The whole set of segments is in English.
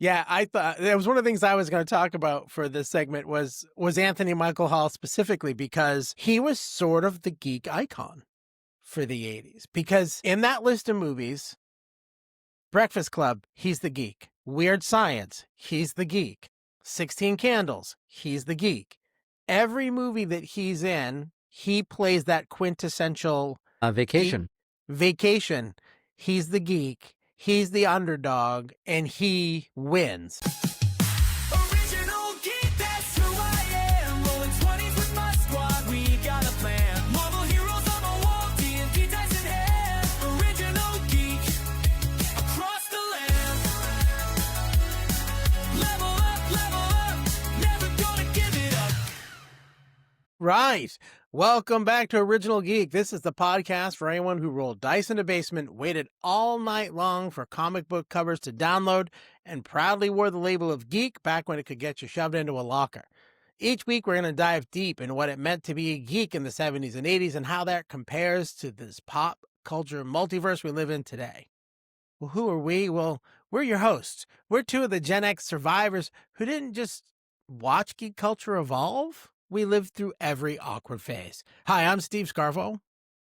Yeah, I thought that was one of the things I was going to talk about for this segment was Anthony Michael Hall specifically because he was sort of the geek icon for the 80s. Because in that list of movies, Breakfast Club, he's the geek. Weird Science, he's the geek. 16 Candles, he's the geek. Every movie that he's in, he plays that quintessential geek. Vacation. Vacation, he's the geek. He's the underdog, and he wins. Original geek, that's who I am. Rolling 20s with my squad, we got a plan. Marvel heroes on the wall, D&D dice in hand. Original geek, across the land. Level up, never gonna give it up. Right. Welcome back to Original Geek. This is the podcast for anyone who rolled dice in a basement, waited all night long for comic book covers to download, and proudly wore the label of geek back when it could get you shoved into a locker. Each week, we're going to dive deep into what it meant to be a geek in the 70s and 80s and how that compares to this pop culture multiverse we live in today. Well, who are we? Well, we're your hosts. We're two of the Gen X survivors who didn't just watch geek culture evolve. We lived through every awkward phase. Hi, I'm Steve Scarfo.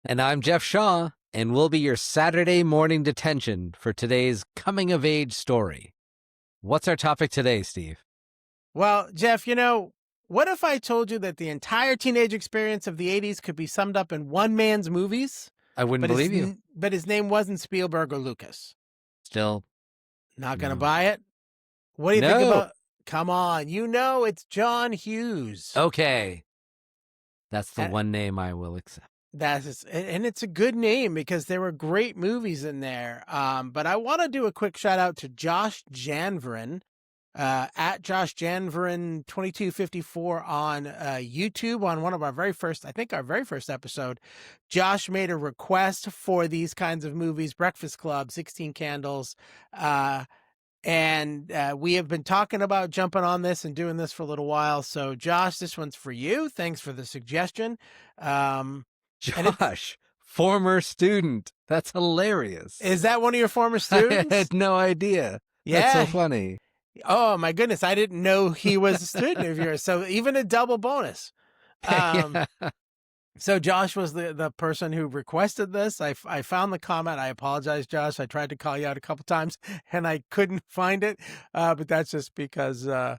And I'm Jeff Shaw, and we'll be your Saturday morning detention for today's coming-of-age story. What's our topic today, Steve? Well, Jeff, what if I told you that the entire teenage experience of the 80s could be summed up in one man's movies? I wouldn't believe you. But his name wasn't Spielberg or Lucas. Still. Not going to No. buy it? What do you think about... Come on, it's John Hughes. Okay. That's the one name I will accept. And it's a good name because there were great movies in there. But I want to do a quick shout out to Josh Janvrin, at Josh Janvrin 2254 on YouTube on one of our very first episode. Josh made a request for these kinds of movies, Breakfast Club, 16 Candles, and we have been talking about jumping on this and doing this for a little while. So, Josh, this one's for you. Thanks for the suggestion. Josh, former student. That's hilarious. Is that one of your former students? I had no idea. Yeah. That's so funny. Oh, my goodness. I didn't know he was a student of yours. So even a double bonus. Yeah. So Josh was the person who requested this. I found the comment. I apologize, Josh. I tried to call you out a couple times and I couldn't find it. But that's just because, I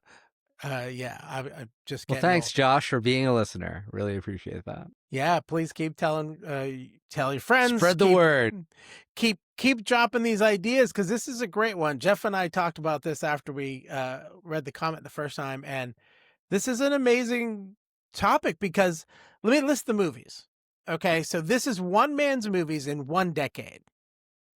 just Well, thanks, Josh, for being a listener. Really appreciate that. Yeah, please keep tell your friends. Spread the word. Keep dropping these ideas because this is a great one. Jeff and I talked about this after we read the comment the first time, and this is an amazing topic because let me list the movies. Okay, so this is one man's movies in one decade.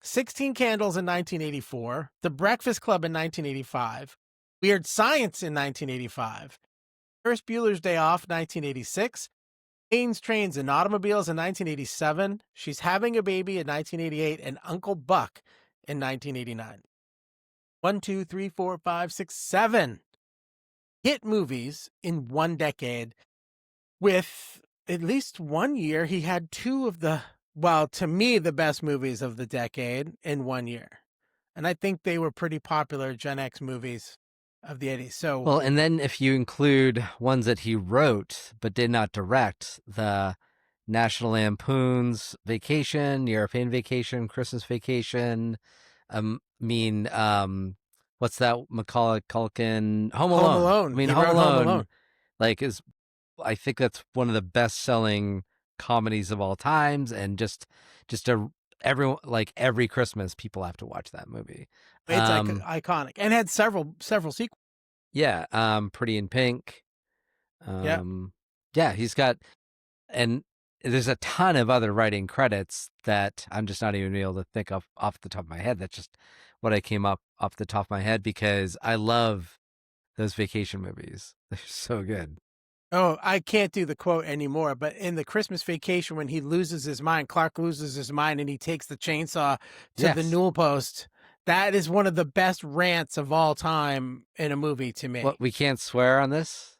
16 Candles in 1984, The Breakfast Club in 1985, Weird Science in 1985, Ferris Bueller's Day Off 1986, Planes, Trains, and Automobiles in 1987, She's Having a Baby in 1988, and Uncle Buck in 1989. 1, 2, 3, 4, 5, 6, 7 hit movies in one decade. With at least 1 year, he had two of the, to me, the best movies of the decade in 1 year. And I think they were pretty popular Gen X movies of the 80s. So, well, and then if you include ones that he wrote but did not direct, the National Lampoon's Vacation, European Vacation, Christmas Vacation, what's that Macaulay Culkin? Home Alone. Home Alone. I think that's one of the best-selling comedies of all times, and every Christmas people have to watch that movie. It's iconic and had several sequels. Yeah, Pretty in Pink. Yeah, he's got, and there's a ton of other writing credits that I'm just not even able to think of off the top of my head. That's just what I came up off the top of my head because I love those vacation movies. They're so good. Oh, I can't do the quote anymore, but in the Christmas Vacation, when he loses his mind, Clark loses his mind and he takes the chainsaw to the newel post. That is one of the best rants of all time in a movie to me. What, we can't swear on this?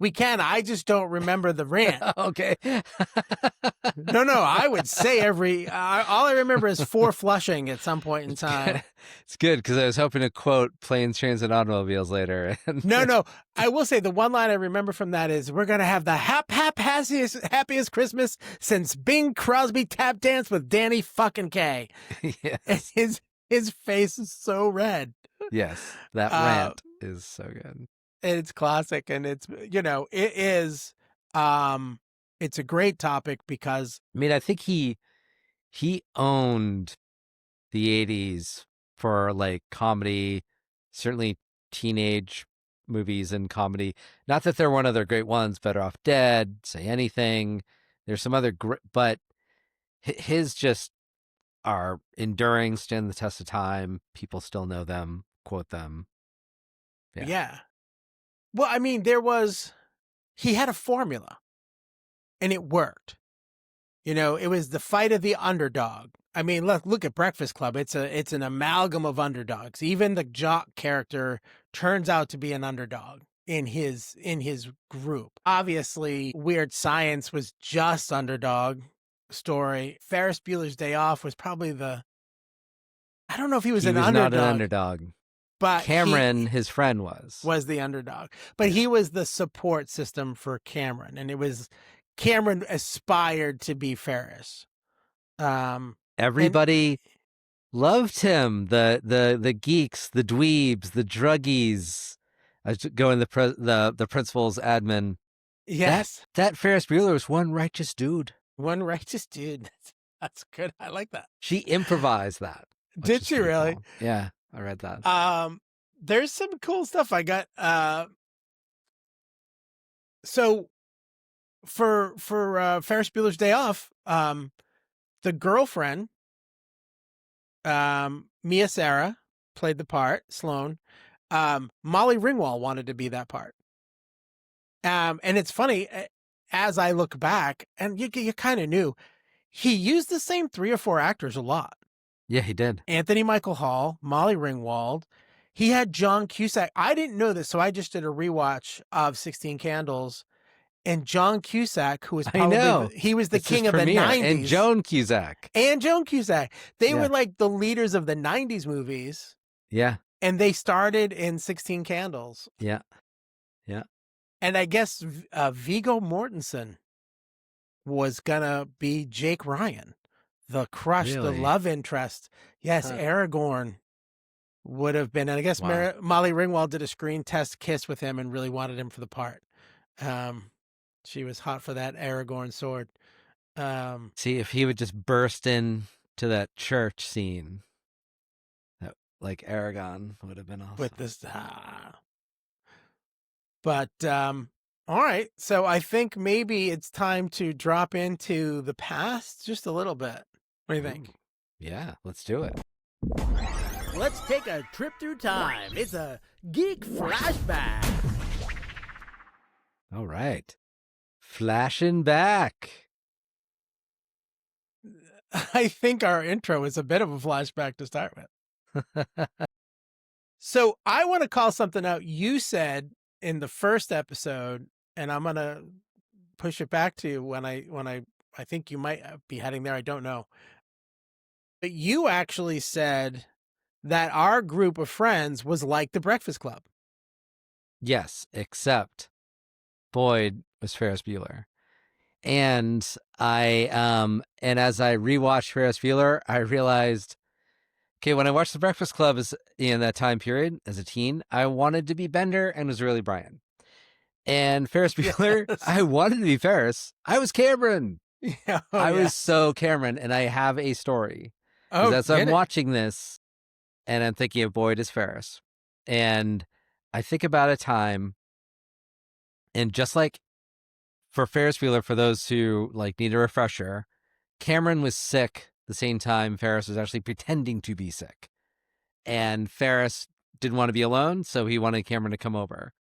We can. I just don't remember the rant. Okay. No, I would say all I remember is 4 flushing at some point in time. It's good because I was hoping to quote planes, trains, and automobiles later. No, I will say the one line I remember from that is, we're going to have the happiest Christmas since Bing Crosby tap danced with Danny fucking Kaye. Yes. And his face is so red. Yes. That rant is so good. And it's classic, and it's, it is, it's a great topic because I mean, I think he owned the 80s for like comedy, certainly teenage movies and comedy. Not that there weren't other great ones, Better Off Dead, Say Anything. There's some other but his just are enduring, stand the test of time. People still know them, quote them. Yeah. Well, I mean, he had a formula, and it worked. It was the fight of the underdog. I mean, look at Breakfast Club. It's an amalgam of underdogs. Even the jock character turns out to be an underdog in his group. Obviously, Weird Science was just underdog story. Ferris Bueller's Day Off was probably I don't know if he was underdog. Not an underdog. But Cameron, his friend, was the underdog. But he was the support system for Cameron, and Cameron aspired to be Ferris. Everybody loved him. The geeks, the dweebs, the druggies. I was going the principal's admin. Yes, that Ferris Bueller was one righteous dude. One righteous dude. That's good. I like that. She improvised that. Did she really? Cool. Yeah, I read that. There's some cool stuff I got. So for Ferris Bueller's Day Off, the girlfriend, Mia Sara, played the part, Sloane. Molly Ringwald wanted to be that part. And it's funny, as I look back, and you kind of knew, he used the same 3 or 4 actors a lot. Yeah, he did. Anthony Michael Hall, Molly Ringwald. He had John Cusack. I didn't know this, so I just did a rewatch of 16 Candles. And John Cusack, who was probably he was the king of the 90s. And Joan Cusack. They were like the leaders of the 90s movies. Yeah. And they started in 16 Candles. Yeah. Yeah. And I guess Viggo Mortensen was going to be Jake Ryan, the crush, the love interest. Yes, Aragorn would have been. And I guess Molly Ringwald did a screen test kiss with him and really wanted him for the part. She was hot for that Aragorn sword. See, if he would just burst in to that church scene, that like Aragon would have been awesome. With this, but all right. So I think maybe it's time to drop into the past just a little bit. What do you think? Yeah, let's do it. Let's take a trip through time. It's a Geek flashback. All right. Flashing back. I think our intro is a bit of a flashback to start with. So I want to call something out. You said in the first episode, and I'm going to push it back to you when I think you might be heading there. I don't know. But you actually said that our group of friends was like the Breakfast Club. Yes, except Boyd was Ferris Bueller. And and as I rewatched Ferris Bueller, I realized, okay, when I watched The Breakfast Club in that time period as a teen, I wanted to be Bender and was really Brian. And Ferris Bueller, yes. I wanted to be Ferris. I was Cameron. Yeah, I was so Cameron, and I have a story. As I'm watching this, and I'm thinking of Boyd as Ferris, and I think about a time, and just like for Ferris Bueller, for those who like need a refresher, Cameron was sick the same time Ferris was actually pretending to be sick. And Ferris didn't want to be alone, so he wanted Cameron to come over.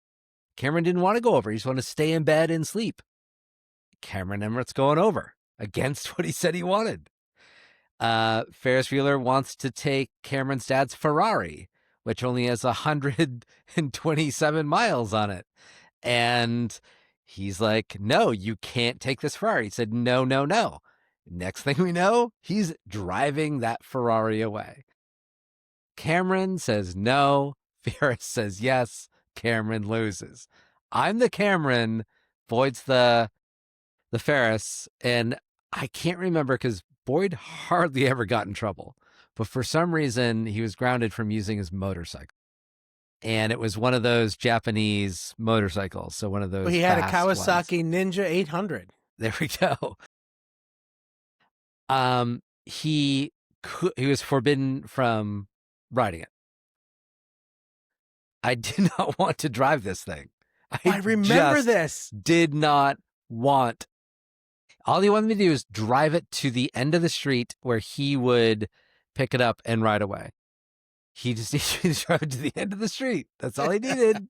Cameron didn't want to go over. He just wanted to stay in bed and sleep. Cameron Emmert's going over against what he said he wanted. Ferris Bueller wants to take Cameron's dad's Ferrari, which only has 127 miles on it. And He's like, no, you can't take this Ferrari. He said, no, no, no. Next thing we know, he's driving that Ferrari away. Cameron says no. Ferris says yes. Cameron loses. I'm the Cameron. Boyd's the Ferris. And I can't remember because Boyd hardly ever got in trouble. But for some reason, he was grounded from using his motorcycle. And it was one of those Japanese motorcycles. So one of those Well, he had a fast Kawasaki ones. Ninja 800. There we go. He was forbidden from riding it. I did not want to drive this thing. I remember just this. Did not want. All he wanted me to do was drive it to the end of the street where he would pick it up and ride away. He just needed me to drive it to the end of the street. That's all he needed.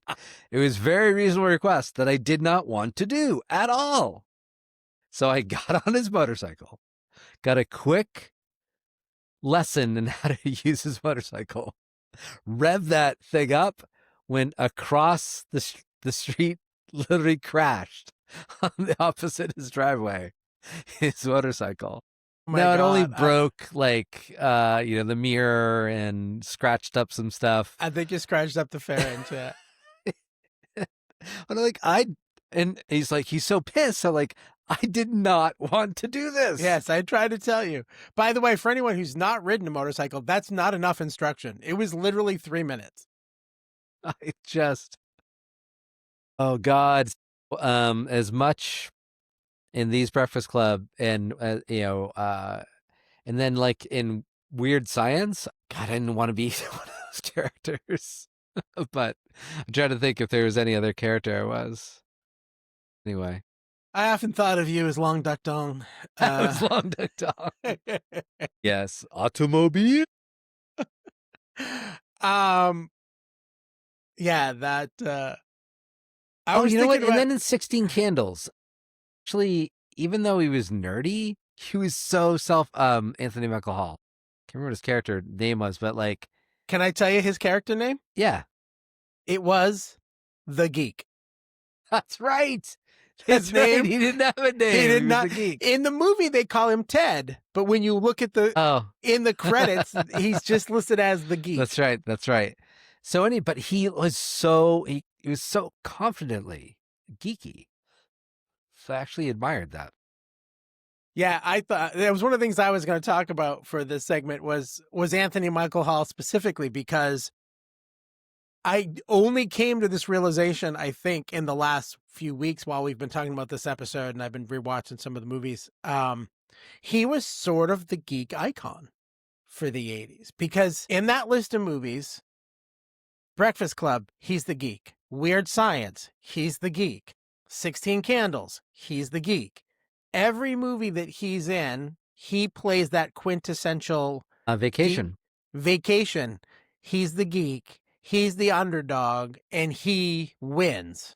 It was a very reasonable request that I did not want to do at all. So I got on his motorcycle, got a quick lesson in how to use his motorcycle, rev that thing up, went across the street, literally crashed on the opposite of his driveway, his motorcycle. Oh my No, it only God. broke the mirror and scratched up some stuff. I think you scratched up the fairing chat. And he's like, he's so pissed. So like, I did not want to do this. Yes, I tried to tell you. By the way, for anyone who's not ridden a motorcycle, that's not enough instruction. It was literally 3 minutes. Oh God. As much in these Breakfast Club and, and then like in Weird Science, God, I didn't want to be one of those characters, but I'm trying to think if there was any other character I was. Anyway. I often thought of you as Long Duck Dong. That was Long Duck Dong. Yes. Automobile. Yeah, that, I Oh, was you know what? thinking And about- then in 16 Candles, actually, even though he was nerdy, he was so Anthony Michael Hall. Can't remember what his character name was, but like, Can I tell you his character name? yeah, It was the Geek. that's right. His That's right. name- He didn't have a name. He did was not. the Geek. In the movie, they call him Ted, but when you look at in the credits, he's just listed as the Geek. That's right. That's right. So but he was he was so confidently geeky. So I actually admired that. Yeah, I thought that was one of the things I was going to talk about for this segment was Anthony Michael Hall specifically, because I only came to this realization, I think, in the last few weeks while we've been talking about this episode and I've been rewatching some of the movies. He was sort of the geek icon for the 80s, because in that list of movies, Breakfast Club, he's the geek. Weird Science, he's the geek. 16 Candles, he's the geek. Every movie that he's in, he plays that quintessential Vacation. Vacation. He's the geek. He's the underdog, and he wins.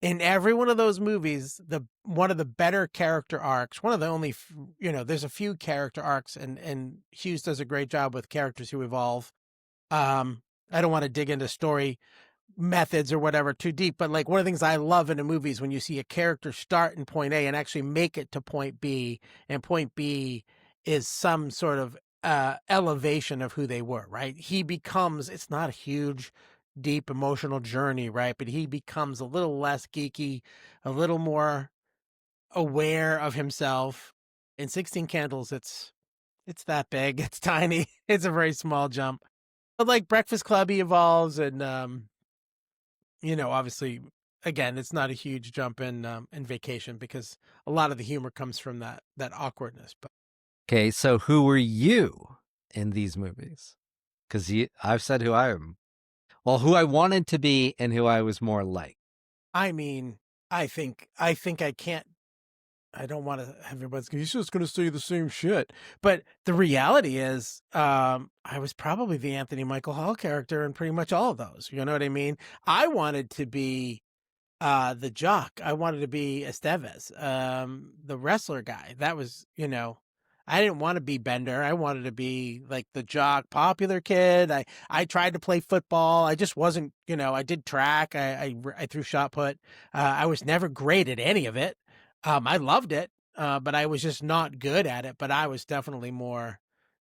In every one of those movies, one of the better character arcs, one of the only, there's a few character arcs, and Hughes does a great job with characters who evolve. I don't want to dig into story methods or whatever too deep, but like one of the things I love in a movie is when you see a character start in point A and actually make it to point B, and point B is some sort of elevation of who they were, right? It's not a huge, deep emotional journey, right? But he becomes a little less geeky, a little more aware of himself. In 16 Candles, it's that big. It's tiny. It's a very small jump. But like Breakfast Club, he evolves, and obviously, again, it's not a huge jump in Vacation, because a lot of the humor comes from that awkwardness. But Okay, so who were you in these movies? Because I've said who I am. Well, who I wanted to be and who I was more like. I mean, I think I can't. I don't want to have everybody's. He's just going to say the same shit. But the reality is, I was probably the Anthony Michael Hall character in pretty much all of those. You know what I mean? I wanted to be the jock. I wanted to be Estevez, the wrestler guy. That was, I didn't want to be Bender. I wanted to be like the jock, popular kid. I tried to play football. I just wasn't, I did track. I threw shot put. I was never great at any of it. I loved it, but I was just not good at it. But I was definitely more,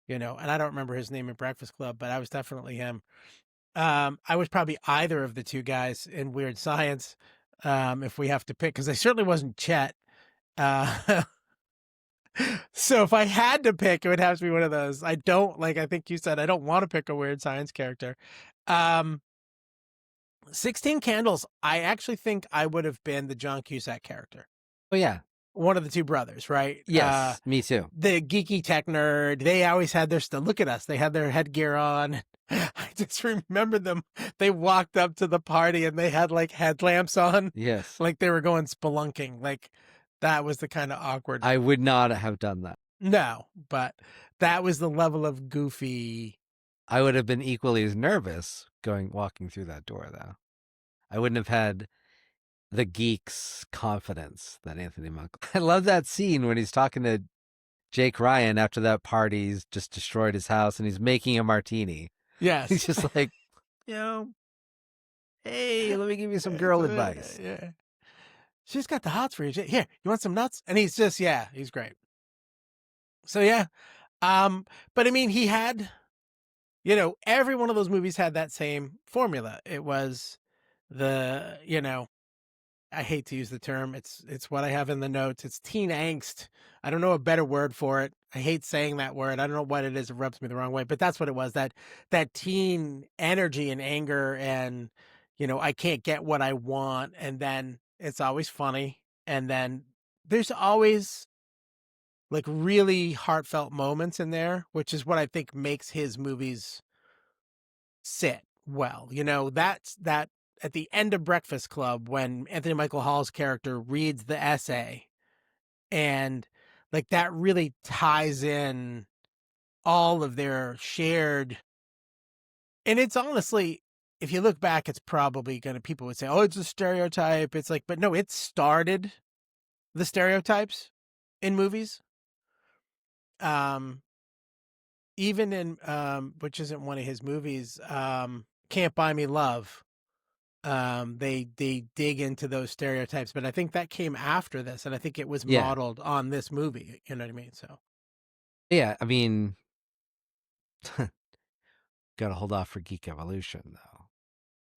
and I don't remember his name in Breakfast Club, but I was definitely him. I was probably either of the two guys in Weird Science, if we have to pick, because I certainly wasn't Chet. Uh, So if I had to pick, it would have to be one of those. I don't, like I think you said, I don't want to pick a Weird Science character. 16 Candles, I actually think I would have been the John Cusack character. Oh yeah. One of the two brothers, right? Yes, me too. The geeky tech nerd. They always had their stuff. Look at us. They had their headgear on. I just remember them. They walked up to the party and they had like headlamps on. Yes. Like they were going spelunking. Like that was the kind of awkward. I would not have done that. No, but that was the level of goofy. I would have been equally as nervous walking through that door, though. I wouldn't have had the geek's confidence that Anthony Monk. I love that scene when he's talking to Jake Ryan after that party. He's just destroyed his house and he's making a martini. Yes. He's just like, hey, let me give you some girl advice. Yeah. She's got the hots for you. Here, you want some nuts? And he's just, he's great. So yeah. But I mean, he had, every one of those movies had that same formula. It was the, I hate to use the term. It's what I have in the notes. It's teen angst. I don't know a better word for it. I hate saying that word. I don't know what it is. It rubs me the wrong way, but that's what it was. That teen energy and anger and, I can't get what I want. And then it's always funny. And then there's always like really heartfelt moments in there, which is what I think makes his movies sit well. That's that at the end of Breakfast Club when Anthony Michael Hall's character reads the essay and like that really ties in all of their shared. And it's honestly, if you look back, it's probably people would say, oh, it's a stereotype. It's like, but no, it started the stereotypes in movies. Even in which isn't one of his movies, Can't Buy Me Love. They dig into those stereotypes, but I think that came after this, and I think it was modeled on this movie. You know what I mean? So yeah, I mean, gotta hold off for Geek Evolution though.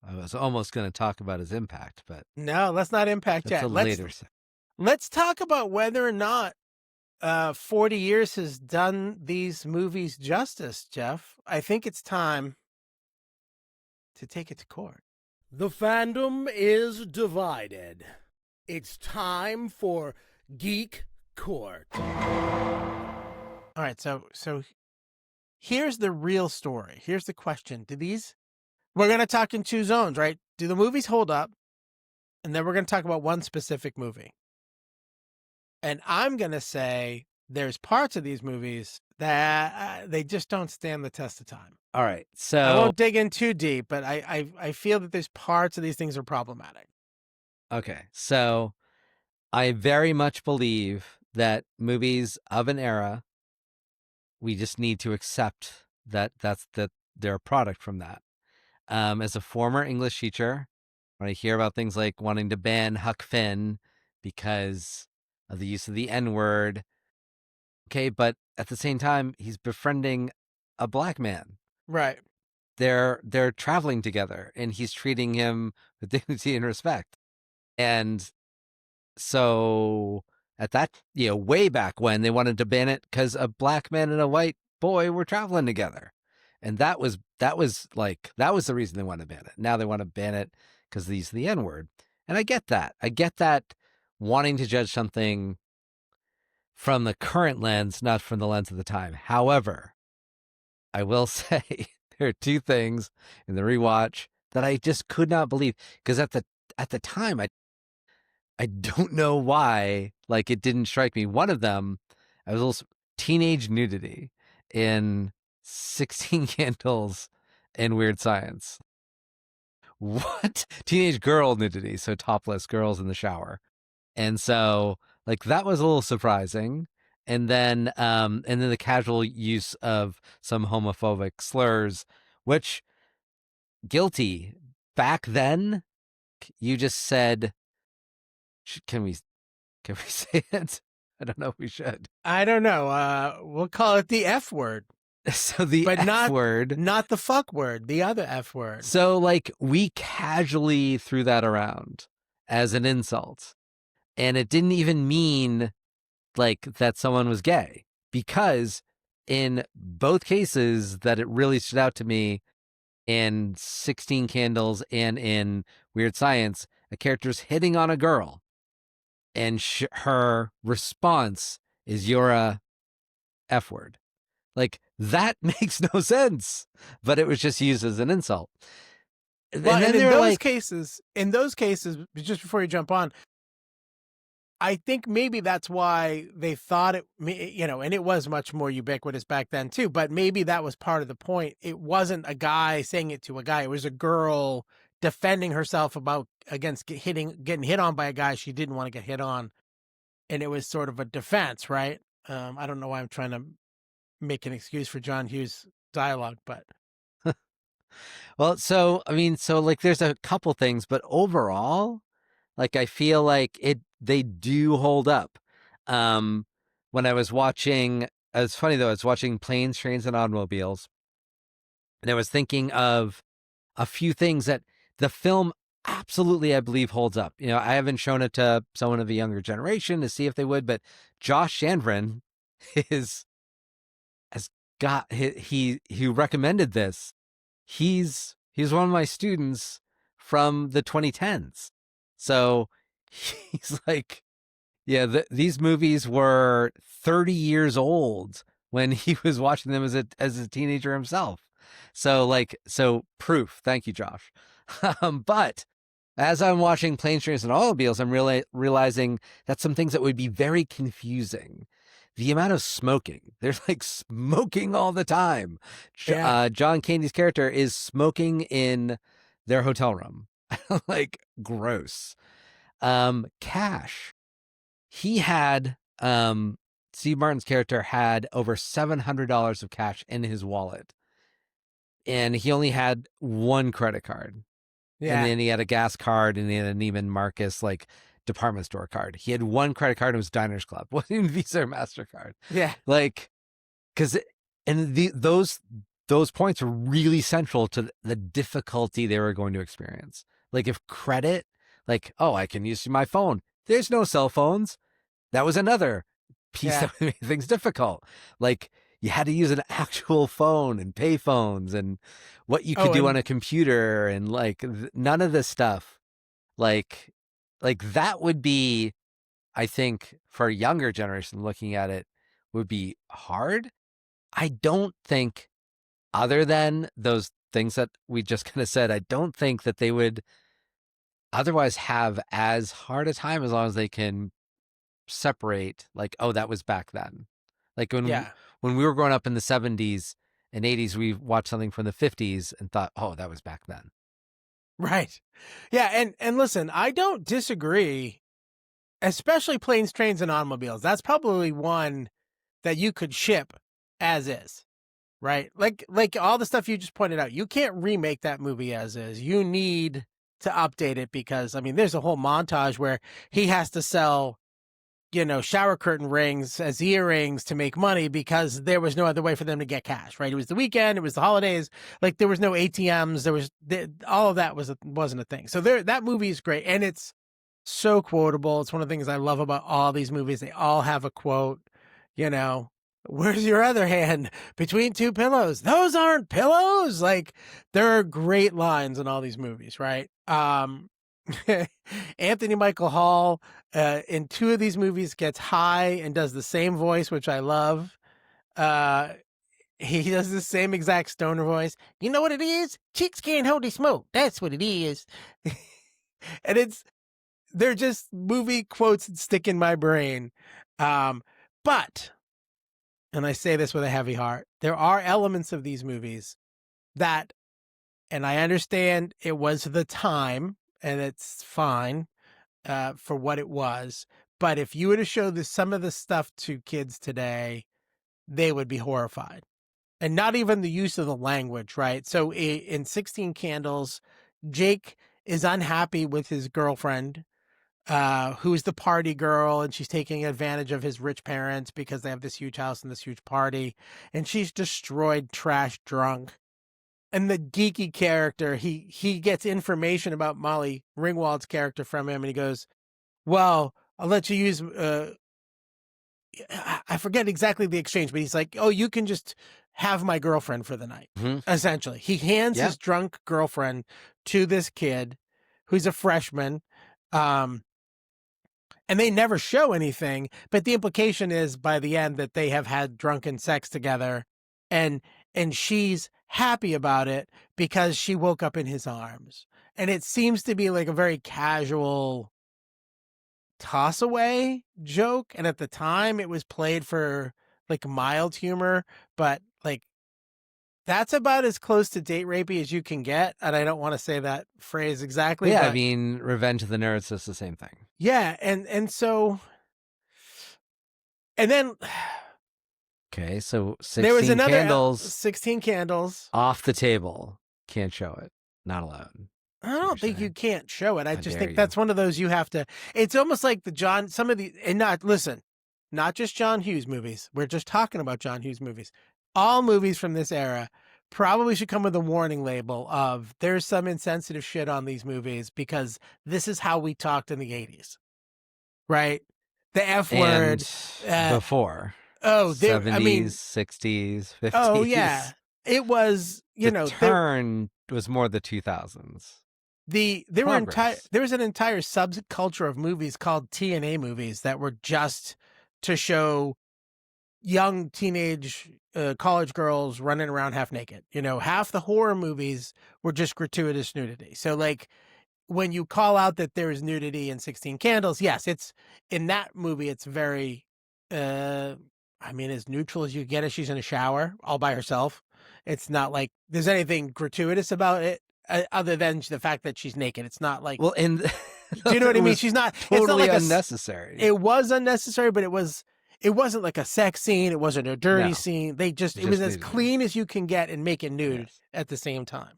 I was almost going to talk about his impact, but no, let's not impact that's yet. later. Let's talk about whether or not 40 years has done these movies justice, Jeff. I think it's time to take it to court. The fandom is divided. It's time for Geek Court. All right, so here's the real story. Here's the question. We're going to talk in two zones, right? Do the movies hold up? And then we're going to talk about one specific movie. And I'm going to say there's parts of these movies that they just don't stand the test of time. All right. So I won't dig in too deep, but I feel that there's parts of these things are problematic. Okay. So I very much believe that movies of an era, we just need to accept that they're a product from that. As a former English teacher, when I hear about things like wanting to ban Huck Finn because of the use of the N-word, okay, but at the same time, he's befriending a black man. Right. They're traveling together, and he's treating him with dignity and respect. And so at that, way back when they wanted to ban it because a black man and a white boy were traveling together. And that was the reason they wanted to ban it. Now they want to ban it because they use the N-word. And I get that. I get that wanting to judge something from the current lens, not from the lens of the time. However, I will say there are two things in the rewatch that I just could not believe, because at the time I don't know why, like, it didn't strike me. One of them, I was also teenage nudity in 16 Candles and Weird Science. What? Teenage girl nudity, so topless girls in the shower. And so, like, that was a little surprising. and then the casual use of some homophobic slurs, which guilty. Back then, you just said, can we say it? I don't know if we should. I don't know. We'll call it the F word, So the but F word. not the fuck word, the other F word. So like we casually threw that around as an insult. And it didn't even mean like that someone was gay, because in both cases that it really stood out to me, in 16 Candles and in Weird Science, a character's hitting on a girl and her response is, "You're a F word." Like, that makes no sense, but it was just used as an insult. Well, And then in they're those like, cases, just before you jump on, I think maybe that's why they thought it, and it was much more ubiquitous back then too, but maybe that was part of the point. It wasn't a guy saying it to a guy. It was a girl defending herself against getting hit on by a guy she didn't want to get hit on. And it was sort of a defense, right? I don't know why I'm trying to make an excuse for John Hughes dialogue, but well, so, I mean, so like there's a couple things, but overall, like I feel like they do hold up. When I was watching, it's funny though, I was watching Planes, Trains, and Automobiles, and I was thinking of a few things that the film absolutely, I believe, holds up. You know, I haven't shown it to someone of a younger generation to see if they would, but Josh Chandran is has got he recommended this. He's one of my students from the 2010s. So he's like, yeah, these movies were 30 years old when he was watching them as a teenager himself. So proof. Thank you, Josh. But as I'm watching Planes, Trains, and Automobiles, I'm realizing that some things that would be very confusing. The amount of smoking. They're like smoking all the time. yeah. John Candy's character is smoking in their hotel room. Like, gross. Cash. He had, Steve Martin's character had over $700 of cash in his wallet. And he only had one credit card. Yeah. And then he had a gas card, and he had a Neiman Marcus, like, department store card. He had one credit card, and it was Diners Club. Wasn't even Visa or MasterCard. Yeah. Like, because, and those points are really central to the difficulty they were going to experience. Like, if credit, like, oh, I can use my phone. There's no cell phones. That was another piece that made things difficult. Like, you had to use an actual phone and pay phones and what you could do on a computer, and like none of this stuff. Like that would be, I think, for a younger generation looking at it, would be hard. I don't think, other than those things that we just kind of said, I don't think that they would otherwise have as hard a time, as long as they can separate, like, oh, that was back then. Like when we were growing up in the 70s and 80s, we watched something from the 50s and thought, oh, that was back then. Right. Yeah. And listen, I don't disagree, especially Planes, Trains, and Automobiles. That's probably one that you could ship as is, right? Like all the stuff you just pointed out, you can't remake that movie as is. You need to update it, because I mean, there's a whole montage where he has to sell, shower curtain rings as earrings to make money, because there was no other way for them to get cash, right? It was the weekend, it was the holidays, like there was no ATMs, all of that wasn't a thing. So that movie is great, and it's so quotable. It's one of the things I love about all these movies. They all have a quote, where's your other hand? Between two pillows. Those aren't pillows. Like, there are great lines in all these movies, right? Anthony Michael Hall in two of these movies gets high and does the same voice, which I love. He does the same exact stoner voice. You know what it is? Chicks can't hold a smoke. That's what it is. And they're just movie quotes that stick in my brain. But, and I say this with a heavy heart, there are elements of these movies that, and I understand it was the time, and it's fine for what it was, But if you were to show some of this stuff to kids today, they would be horrified. And not even the use of the language, right? So in 16 Candles, Jake is unhappy with his girlfriend, who's the party girl, and she's taking advantage of his rich parents because they have this huge house and this huge party, and she's destroyed, trash, drunk. And the geeky character, he gets information about Molly Ringwald's character from him, and he goes, well, I'll let you use, I forget exactly the exchange, but he's like, oh, you can just have my girlfriend for the night. Essentially, he hands his drunk girlfriend to this kid who's a freshman. And they never show anything, but the implication is by the end that they have had drunken sex together, and she's happy about it because she woke up in his arms. And it seems to be like a very casual toss away joke, and at the time it was played for like mild humor, but like that's about as close to date rapey as you can get. And I don't want to say that phrase exactly. Yeah, but, I mean, Revenge of the Nerds is the same thing. Yeah, and so, and then Okay, so 16 there was another Candles 16 Candles off the table. Can't show it. Not allowed. I don't think you can't show it. I How just dare think you. that's one of those you have to. It's almost like some of the, and not just John Hughes movies. We're just talking about John Hughes movies. All movies from this era probably should come with a warning label of there's some insensitive shit on these movies because this is how we talked in the 80s, right? The F word. And before. Oh, 70s, I mean, 60s, 50s. Oh yeah, it was. You know, turn was more the 2000s. There was an entire subculture of movies called TNA movies that were just to show young teenage college girls running around half naked. You know, half the horror movies were just gratuitous nudity. So like when you call out that there is nudity in 16 Candles, yes, it's in that movie. It's very, I mean, as neutral as you get as she's in a shower all by herself. It's not like there's anything gratuitous about it. Other than the fact that she's naked. It's not like, well, do you know what I mean? She's not totally it's not like unnecessary. It was unnecessary, but it wasn't like a sex scene. It wasn't a dirty scene. It was as clean as you can get and make it nude at the same time.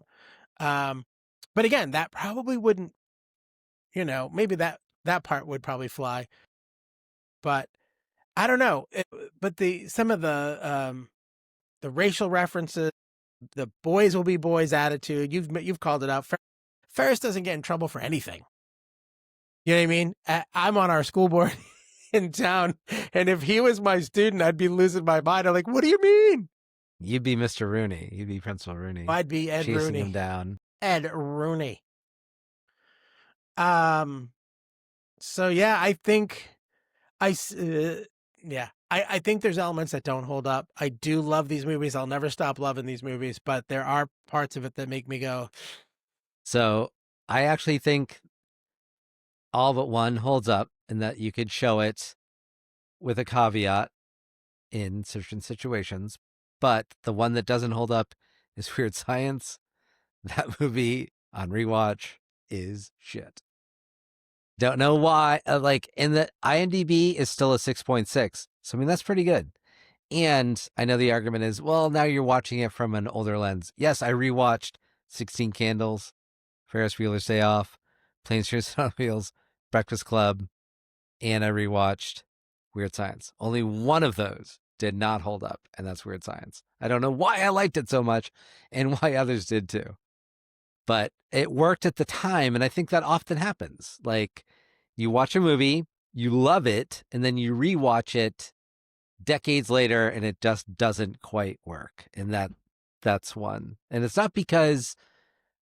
But again, that probably wouldn't, you know, maybe that part would probably fly, but I don't know. But some of the racial references, the boys will be boys attitude. You've called it out. Ferris doesn't get in trouble for anything. You know what I mean? I'm on our school board in town, and if he was my student, I'd be losing my mind. I'm like, what do you mean? You'd be Mr. Rooney. You'd be Principal Rooney. I'd be Ed chasing Rooney. him down. Ed Rooney. So yeah, I think I think there's elements that don't hold up. I do love these movies. I'll never stop loving these movies, but there are parts of it that make me go. So I actually think all but one holds up in that you could show it with a caveat in certain situations. But the one that doesn't hold up is Weird Science. That movie on rewatch is shit. Don't know why. Like, in the IMDb is still a 6.6. So, I mean, that's pretty good. And I know the argument is, well, now you're watching it from an older lens. Yes, I rewatched 16 Candles, Ferris Bueller's Day Off, Planes, Trains, and Automobiles, Breakfast Club, and I rewatched Weird Science. Only one of those did not hold up, and that's Weird Science. I don't know why I liked it so much and why others did too. But it worked at the time, and I think that often happens. Like, you watch a movie, you love it, and then you rewatch it decades later, and it just doesn't quite work. And that's one. And it's not because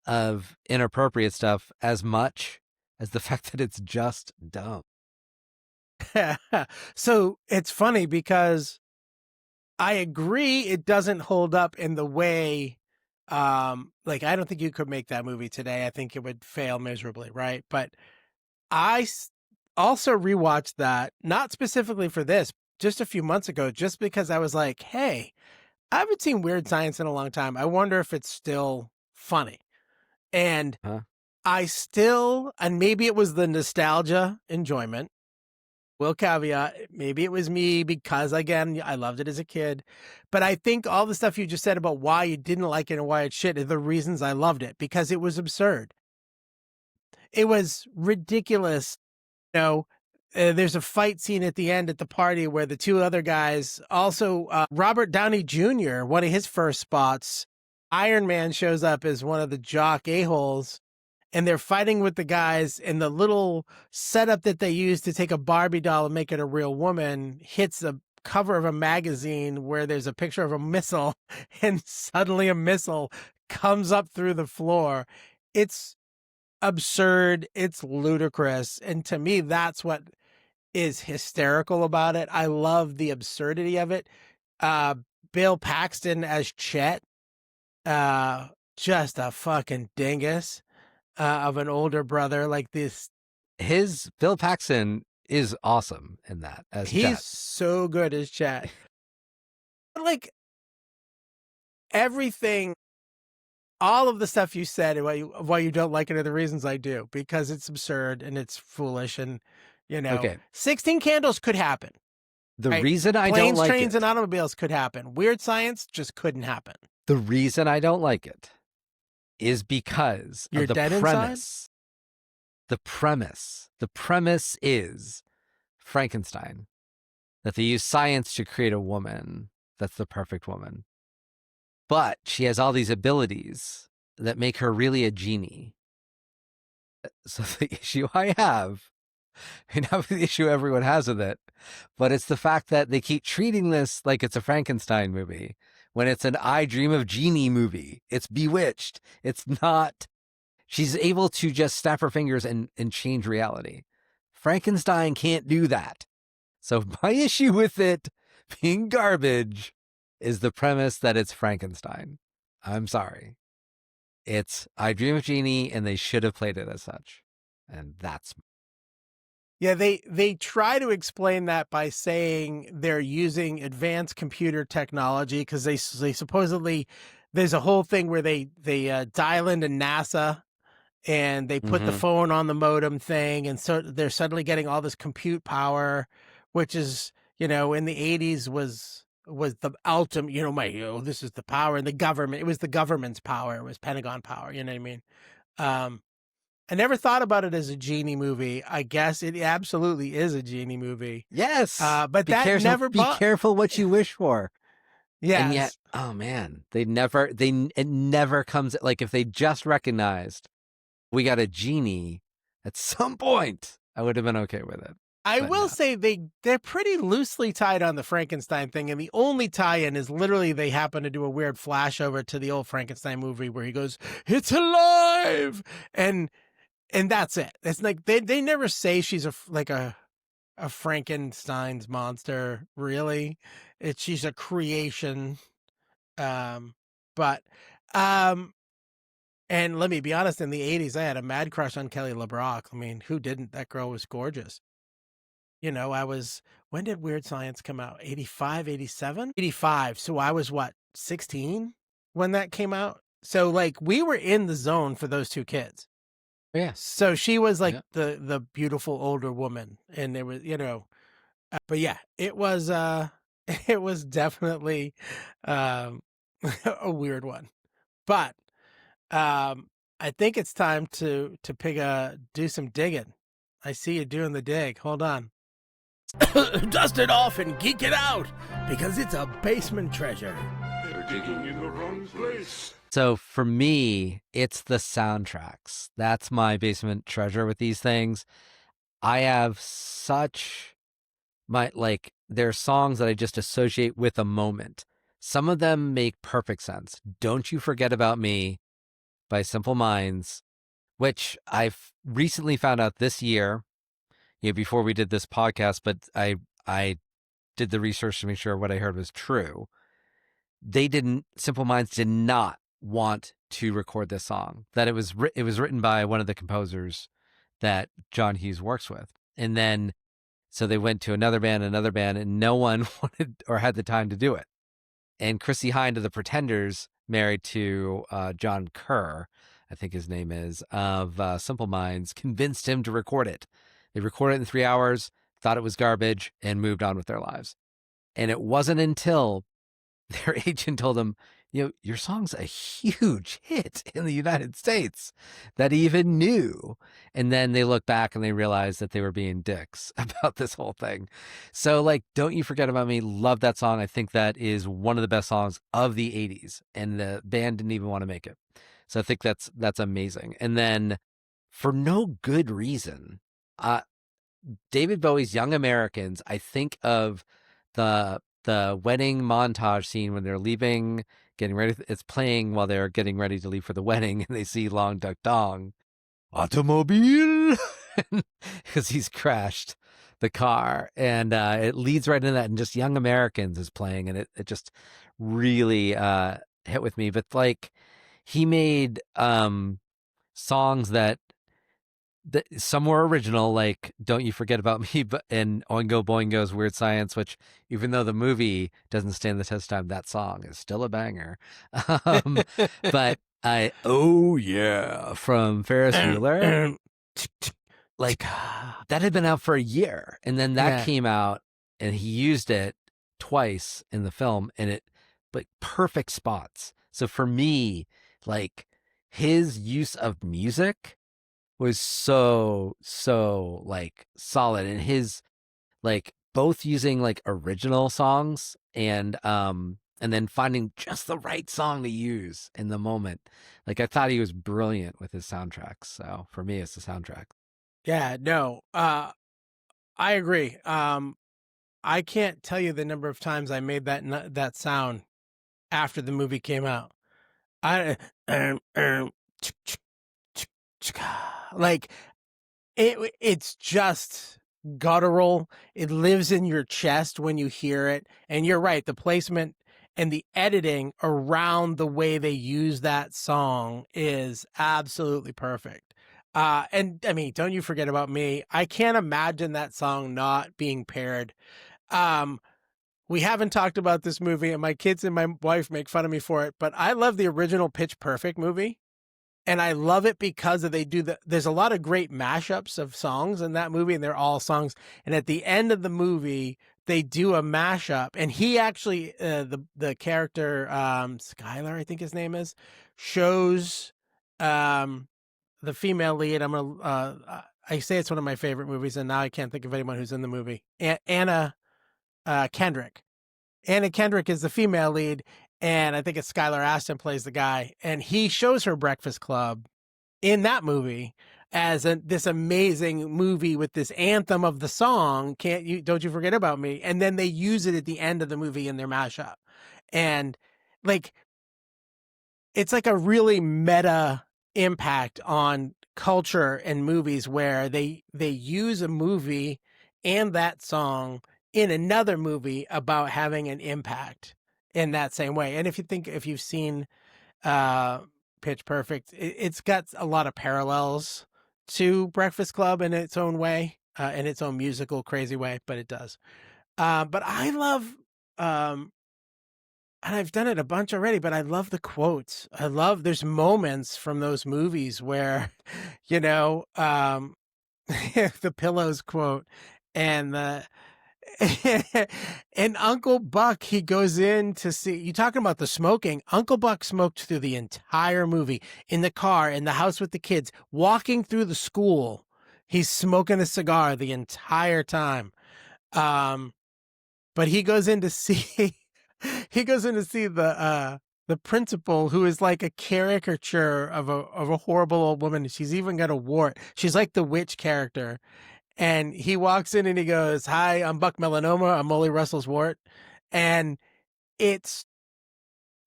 of inappropriate stuff as much as the fact that it's just dumb. So it's funny because I agree it doesn't hold up in the way, like, I don't think you could make that movie today. I think it would fail miserably, right? But I also rewatched that, not specifically for this, just a few months ago, just because I was like, hey, I haven't seen Weird Science in a long time. I wonder if it's still funny. And and maybe it was the nostalgia enjoyment, will caveat, maybe it was me because, again, I loved it as a kid. But I think all the stuff you just said about why you didn't like it and why it's shit are the reasons I loved it, because it was absurd. It was ridiculous. You know, there's a fight scene at the end at the party where the two other guys, also Robert Downey Jr., one of his first spots, Iron Man shows up as one of the jock a-holes, and they're fighting with the guys, and the little setup that they use to take a Barbie doll and make it a real woman hits the cover of a magazine where there's a picture of a missile, and suddenly a missile comes up through the floor. It's absurd. It's ludicrous. And to me, that's what is hysterical about it. I love the absurdity of it. Bill Paxton as Chet, just a fucking dingus of an older brother like this. His Bill Paxton is awesome in that as He's Chet. so good as Chet. Like everything, all of the stuff you said and why you don't like it are the reasons I do, because it's absurd and it's foolish, and Okay. 16 Candles could happen. The right? reason I don't Planes, like trains, it, and automobiles could happen. Weird Science just couldn't happen. the reason I don't like it is because You're of the dead premise. The premise is Frankenstein, that they use science to create a woman that's the perfect woman. But she has all these abilities that make her really a genie. So the issue I have, and not the issue everyone has with it, but it's the fact that they keep treating this like it's a Frankenstein movie when it's an I Dream of Jeannie movie. It's Bewitched. It's not. She's able to just snap her fingers and change reality. Frankenstein can't do that. So my issue with it being garbage is the premise that it's Frankenstein. I'm sorry. It's I Dream of Jeannie, and they should have played it as such. And that's... Yeah, they try to explain that by saying they're using advanced computer technology, because they supposedly, there's a whole thing where they dial into NASA and they put the phone on the modem thing, and so they're suddenly getting all this compute power, which is, in the 80s was the ultimate, this is the power, and the government, it was the government's power, it was Pentagon power, you know what I mean? I never thought about it as a genie movie. I guess it absolutely is a genie movie. Yes. But never be careful what you wish for. Yes. And yet, oh man, it never comes, like if they just recognized we got a genie at some point, I would have been okay with it. I will say they're pretty loosely tied on the Frankenstein thing, and the only tie-in is literally they happen to do a weird flashover to the old Frankenstein movie where he goes, "It's alive!" and that's it. It's like they never say she's a Frankenstein's monster, really. She's a creation. And let me be honest, in the 80s, I had a mad crush on Kelly LeBrock. I mean, who didn't? That girl was gorgeous. When did Weird Science come out? 85, 87? 85. So I was 16 when that came out? So we were in the zone for those two kids. Yeah. So she was the beautiful older woman, and it was, but yeah, it was it was definitely a weird one. But I think it's time to do some digging. I see you doing the dig. Hold on. Dust it off and geek it out, because it's a basement treasure. They're digging in the wrong place. So for me, it's the soundtracks. That's my basement treasure with these things. I have there are songs that I just associate with a moment. Some of them make perfect sense. Don't You Forget About Me by Simple Minds, which I've recently found out this year, before we did this podcast, but I did the research to make sure what I heard was true. Simple Minds did not want to record this song, that it was written by one of the composers that John Hughes works with. And then, so they went to another band, and no one wanted or had the time to do it. And Chrissie Hynde of the Pretenders, married to John Kerr, I think his name is, of Simple Minds, convinced him to record it. They recorded it in 3 hours. thought it was garbage, and moved on with their lives. And it wasn't until their agent told them, your song's a huge hit in the United States, that he even knew. And then they look back and they realize that they were being dicks about this whole thing. So like, Don't You Forget About Me, love that song. I think that is one of the best songs of the 80s, and the band didn't even want to make it. So I think that's amazing. And then for no good reason, David Bowie's Young Americans, I think of the wedding montage scene when they're leaving, getting ready. It's playing while they're getting ready to leave for the wedding, and they see Long Duck Dong, automobile, because he's crashed the car. And it leads right into that, and just Young Americans is playing, and it just really hit with me. But like, he made songs that some were original, like Don't You Forget About Me, and Oingo Boingo's Weird Science, which, even though the movie doesn't stand the test of time, that song is still a banger. But Oh Yeah, from Ferris Bueller, like, that had been out for a year, and then that came out, and he used it twice in the film, and it, like, perfect spots. So for me, like, his use of music was so like solid, and his, like, both using like original songs and then finding just the right song to use in the moment. Like, I thought he was brilliant with his soundtracks. So for me, it's the soundtrack. Yeah, no, I agree. I can't tell you the number of times I made that sound after the movie came out. Like, it's just guttural. It lives in your chest when you hear it. And you're right, the placement and the editing around the way they use that song is absolutely perfect. And I mean, Don't You Forget About Me, I can't imagine that song not being paired. We haven't talked about this movie, and my kids and my wife make fun of me for it, but I love the original Pitch Perfect movie. And I love it because there's a lot of great mashups of songs in that movie, and they're all songs. And at the end of the movie, they do a mashup, and he actually, the character, Skylar, I think his name is, shows, the female lead. I say it's one of my favorite movies, and now I can't think of anyone who's in the movie. Anna Kendrick. Anna Kendrick is the female lead, and I think it's Skylar Astin plays the guy, and he shows her Breakfast Club in that movie as this amazing movie with this anthem of the song, Don't You Forget About Me, and then they use it at the end of the movie in their mashup. And like, it's like a really meta impact on culture and movies, where they use a movie and that song in another movie about having an impact in that same way. And if you've seen Pitch Perfect, it's got a lot of parallels to Breakfast Club in its own way, in its own musical crazy way, but it does. But I love, and I've done it a bunch already, but I love the quotes. There's moments from those movies where, the pillows quote, and and Uncle Buck, he goes in to see, you talking about the smoking. Uncle Buck smoked through the entire movie, in the car, in the house with the kids, walking through the school. He's smoking a cigar the entire time. But he goes in to see, the principal, who is like a caricature of a horrible old woman. She's even got a wart. She's like the witch character. And he walks in and he goes, "Hi, I'm Buck Melanoma. I'm Molly Russell's wart." And it's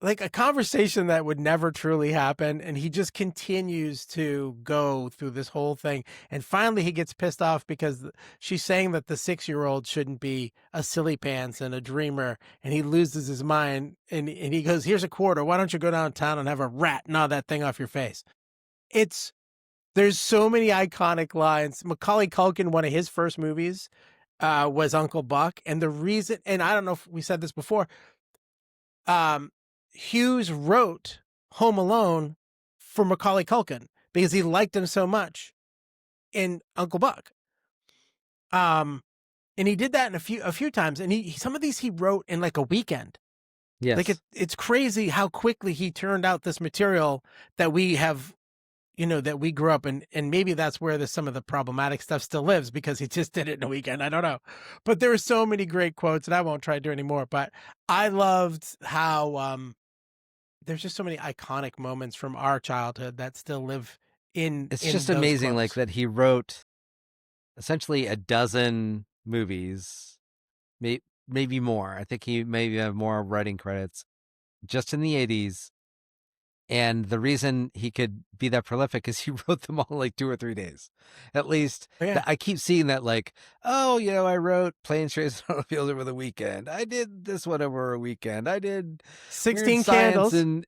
like a conversation that would never truly happen. And he just continues to go through this whole thing. And finally he gets pissed off because she's saying that the 6-year-old shouldn't be a silly pants and a dreamer. And he loses his mind, and he goes, "Here's a quarter. Why don't you go downtown and have a rat gnaw that thing off your face?" There's so many iconic lines. Macaulay Culkin, one of his first movies, was Uncle Buck. And the reason, and I don't know if we said this before, Hughes wrote Home Alone for Macaulay Culkin because he liked him so much in Uncle Buck. And he did that in a few times. And some of these he wrote in like a weekend. Yes. Like it's crazy how quickly he turned out this material that we have, that we grew up in. And maybe that's where some of the problematic stuff still lives, because he just did it in a weekend. I don't know. But there were so many great quotes, and I won't try to do anymore. But I loved how there's just so many iconic moments from our childhood that still live It's in just those amazing, like quotes. that he wrote essentially a dozen movies, maybe more. I think he maybe have more writing credits just in the 80s. And the reason he could be that prolific is he wrote them all in like 2 or 3 days. At least Yeah. I keep seeing that, like, oh, I wrote Planes, Trains, and Automobiles over the weekend. I did this one over a weekend. I did 16 Weird Science Candles.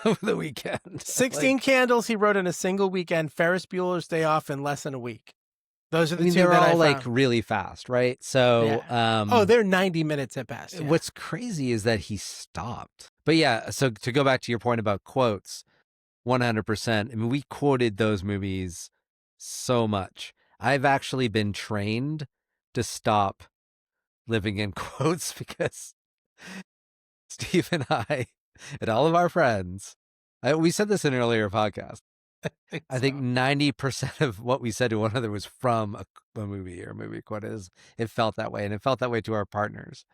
over the weekend. 16 Like, Candles he wrote in a single weekend. Ferris Bueller's Day Off in less than a week. Those are the two they were that I all found. like really fast, right? So, Yeah. They're 90 minutes at best. Yeah. what's crazy is that he stopped. But yeah, so to go back to your point about quotes, 100%. I mean, we quoted those movies so much. I've actually been trained to stop living in quotes because Steve and I and all of our friends, we said this in an earlier podcast. I think 90% of what we said to one another was from a movie or a movie quote. It felt that way, and it felt that way to our partners,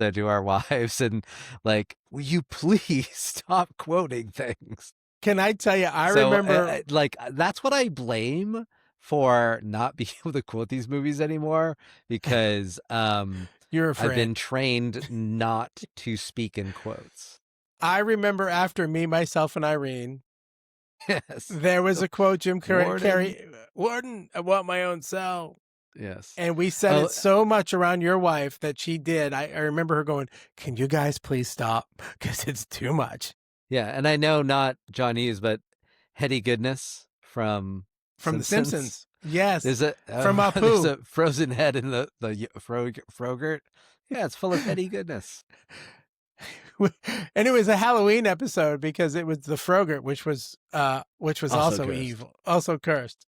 to our wives, and like, will you please stop quoting things? Can I tell you, I So, remember like, that's what I blame for not being able to quote these movies anymore, because you're I've been afraid. trained not to speak in quotes. I remember after Me, Myself, and Irene, Yes. there was a quote Jim Warden. Carrey, Warden, I want my own cell. Yes. And we said it so much around your wife that she did. I remember her going, can you guys please stop? Because it's too much. Yeah, and I know not John Hughes, but Hetty Goodness from The Simpsons. Yes. There's a From there's Apu. a frozen head in the Frogurt. Yeah, it's full of Hetty Goodness. And it was a Halloween episode because it was the Frogurt, which was also cursed. evil, also cursed.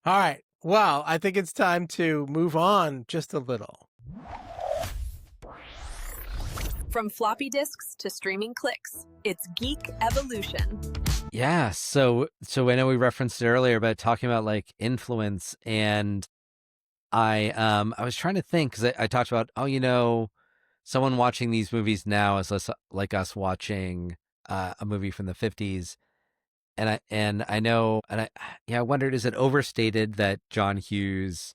All right. Well, I think it's time to move on just a little. From floppy disks to streaming clicks, it's Geek Evolution. Yeah, so I know we referenced it earlier about talking about like influence, and I was trying to think, because I talked about, someone watching these movies now is less like us watching a movie from the 50s. And I wondered, is it overstated that John Hughes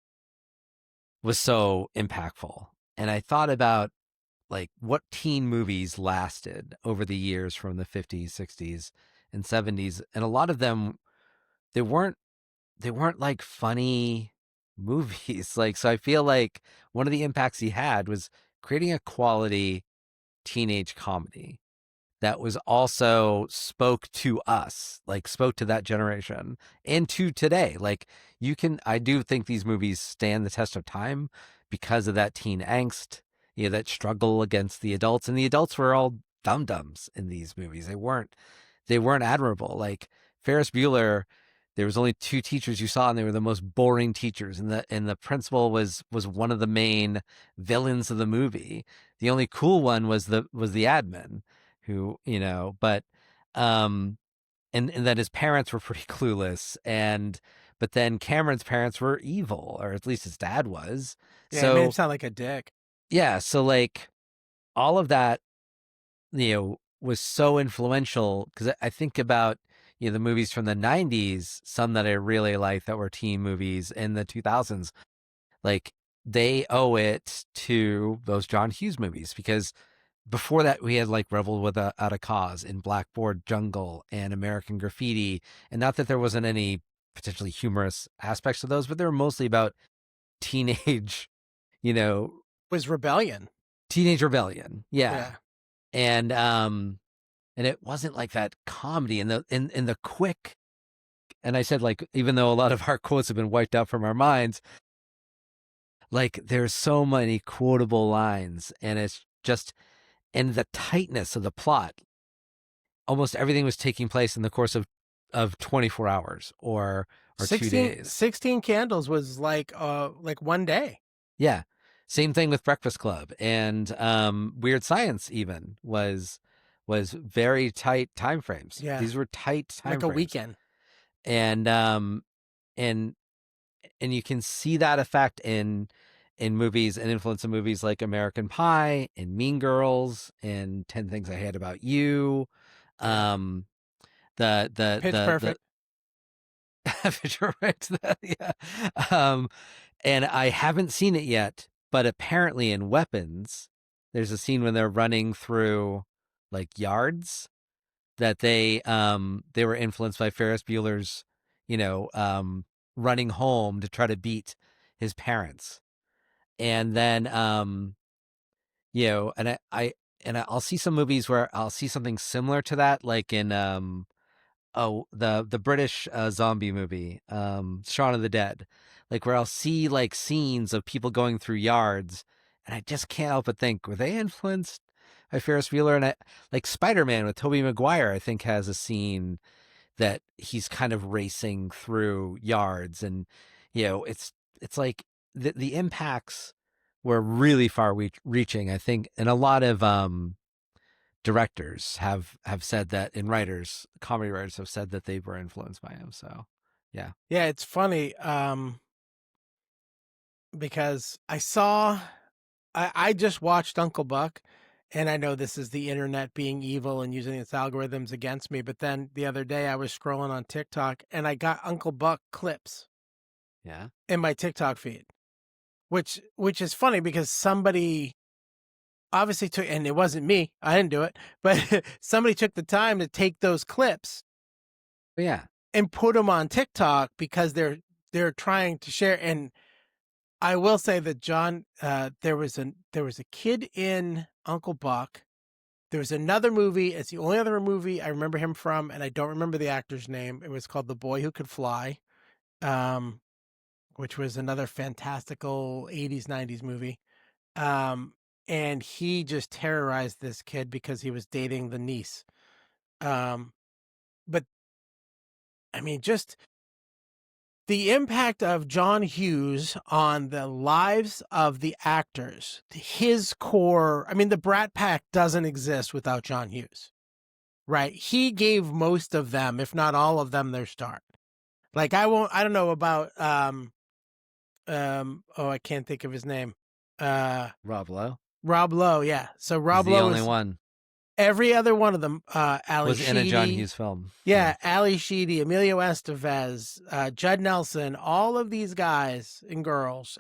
was so impactful? And I thought about like what teen movies lasted over the years from the 50s, 60s, and 70s, and a lot of them, they weren't like funny movies. Like, so I feel like one of the impacts he had was creating a quality teenage comedy that was also spoke to us, like spoke to that generation and to today. Like, I do think these movies stand the test of time because of that teen angst, that struggle against the adults, and the adults were all dum-dums in these movies. They weren't admirable. Like Ferris Bueller, there was only 2 teachers you saw, and they were the most boring teachers. And the principal was one of the main villains of the movie. The only cool one was the admin, who, but and that his parents were pretty clueless, but then Cameron's parents were evil, or at least his dad was. Yeah, so it made him sound like a dick. Yeah, so like all of that, was so influential, because I think about the movies from the 90s, some that I really liked that were teen movies in the 2000s, like they owe it to those John Hughes movies, because before that we had like Rebel Without a Cause and Blackboard Jungle and American Graffiti, and not that there wasn't any potentially humorous aspects to those, but they were mostly about teenage, Was rebellion. teenage rebellion. Yeah. And it wasn't like that comedy and the quick. And I said, like, even though a lot of our quotes have been wiped out from our minds, like there's so many quotable lines, and it's just, and the tightness of the plot. Almost everything was taking place in the course of 24 hours or 2 days. 16 Candles was like one day. Yeah. Same thing with Breakfast Club, and Weird Science even was very tight time frames. Yeah, These were tight time like a frames. weekend. And and you can see that effect in movies and influence of movies like American Pie and Mean Girls and 10 Things I Hate About You. Yeah. Um the Pitch Perfect. right, yeah. And I haven't seen it yet, but apparently in Weapons, there's a scene when they're running through like yards that they were influenced by Ferris Bueller's, running home to try to beat his parents. And then I'll see some movies where I'll see something similar to that, like in the British zombie movie, Shaun of the Dead, like where I'll see like scenes of people going through yards, and I just can't help but think, were they influenced by Ferris Bueller? And like Spider-Man with Tobey Maguire, I think has a scene that he's kind of racing through yards, and it's like the impacts were really far reaching, I think, and a lot of directors have said that, and writers, comedy writers have said that they were influenced by him. So yeah. Yeah, it's funny because I just watched Uncle Buck, and I know this is the internet being evil and using its algorithms against me, but then the other day I was scrolling on TikTok and I got Uncle Buck clips Yeah. in my TikTok feed, which is funny because somebody obviously took, and it wasn't me, I didn't do it, but somebody took the time to take those clips But yeah. and put them on TikTok because they're trying to share. And I will say that John, there was a kid in Uncle Buck. There was another movie. It's the only other movie I remember him from, and I don't remember the actor's name. It was called The Boy Who Could Fly, um, which was another fantastical 80s, 90s movie. And he just terrorized this kid because he was dating the niece. But I mean, just the impact of John Hughes on the lives of the actors, his core, I mean, the Brat Pack doesn't exist without John Hughes, right? He gave most of them, if not all of them, their start. Like I don't know about, oh, I can't think of his name. Rob Lowe Rob Lowe. Yeah. So is Rob the Lowe only is one every other one of them. Ali was in a John Sheedy. Hughes film. Yeah, Ali Sheedy, Emilio Estevez, Judd Nelson, all of these guys and girls.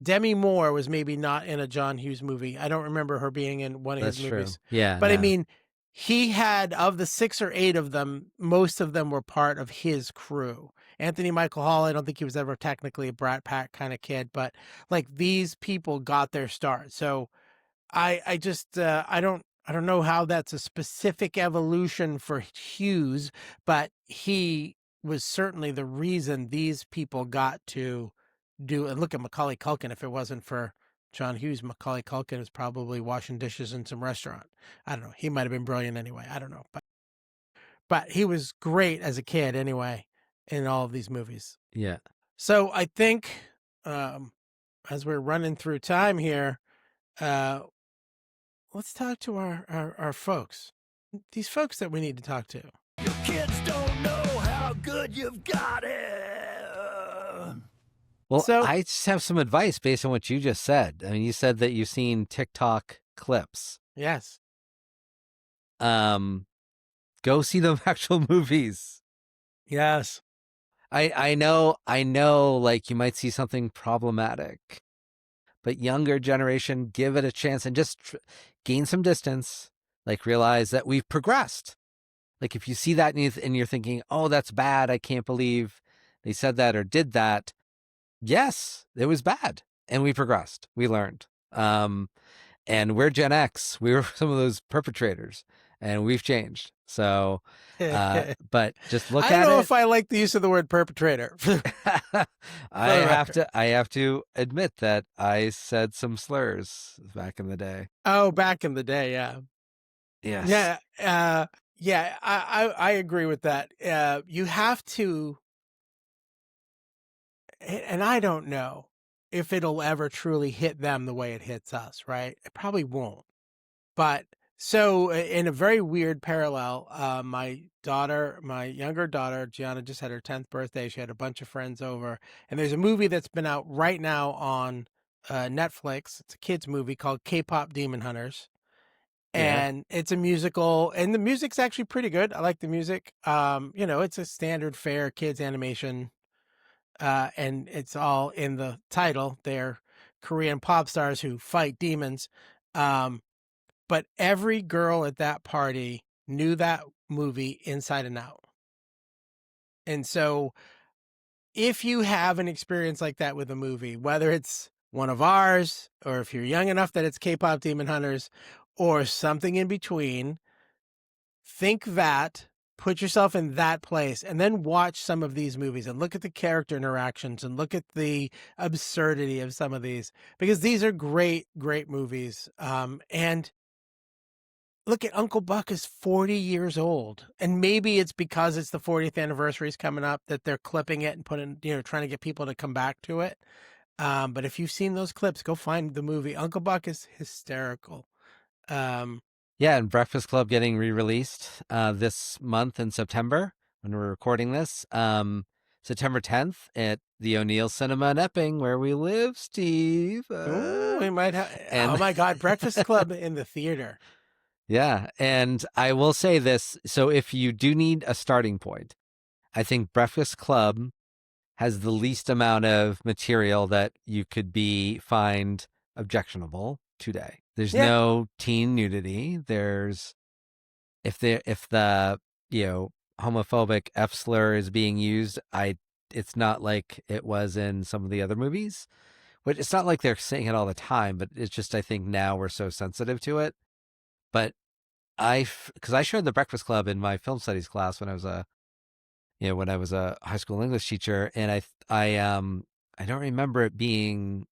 Demi Moore was maybe not in a John Hughes movie. I don't remember her being in one of That's his true. movies. Yeah. But I no. mean, he had, of the 6 or 8 of them, most of them were part of his crew. Anthony Michael Hall, I don't think he was ever technically a Brat Pack kind of kid, but like these people got their start. So I just I don't know how that's a specific evolution for Hughes, but he was certainly the reason these people got to do. And look at Macaulay Culkin. If it wasn't for John Hughes, Macaulay Culkin is probably washing dishes in some restaurant. I don't know. He might have been brilliant anyway. I don't know, but he was great as a kid anyway in all of these movies. Yeah. So I think as we're running through time here, let's talk to our folks. These folks that we need to talk to. Your kids don't know how good you've got it. Well, So- I just have some advice based on what you just said. I mean, you said that you've seen TikTok clips. Yes. Go see the actual movies. Yes. I know, like you might see something problematic, but younger generation, give it a chance and just gain some distance, like realize that we've progressed. Like if you see that and you're thinking, oh, that's bad, I can't believe they said that or did that. Yes, it was bad. And we progressed. We learned. And we're Gen X. We were some of those perpetrators and we've changed. So, but just look I at don't know it. if I like the use of the word perpetrator. I have to admit that I said some slurs back in the day. Oh, back in the day, yeah. Yes. Yeah. I agree with that. You have to, and I don't know if it'll ever truly hit them the way it hits us, right? It probably won't. But so in a very weird parallel, my younger daughter, Gianna, just had her 10th birthday. She had a bunch of friends over, and there's a movie that's been out right now on Netflix. It's a kids movie called K-pop Demon Hunters. Yeah. And it's a musical, and the music's actually pretty good. I like the music. It's a standard fare kids animation, and it's all in the title. They're Korean pop stars who fight demons. But every girl at that party knew that movie inside and out. And so if you have an experience like that with a movie, whether it's one of ours, or if you're young enough that it's K-pop Demon Hunters, or something in between, think that, put yourself in that place, and then watch some of these movies and look at the character interactions and look at the absurdity of some of these, because these are great, great movies. And look at Uncle Buck is 40 years old, and maybe it's because it's the 40th anniversary is coming up that they're clipping it and putting, trying to get people to come back to it. But if you've seen those clips, go find the movie. Uncle Buck is hysterical. Yeah, and Breakfast Club getting re-released this month in September when we're recording this. September 10th at the O'Neill Cinema in Epping, where we live, Steve. Ooh, we might have. and- Oh my God, Breakfast Club in the theater. Yeah, and I will say this. So if you do need a starting point, I think Breakfast Club has the least amount of material that you could find objectionable today. There's Yeah. no teen nudity. There's if the homophobic F slur is being used, it's not like it was in some of the other movies. But it's not like they're saying it all the time, but it's just I think now we're so sensitive to it. But because I showed the Breakfast Club in my film studies class when I was a high school English teacher, and I don't remember it being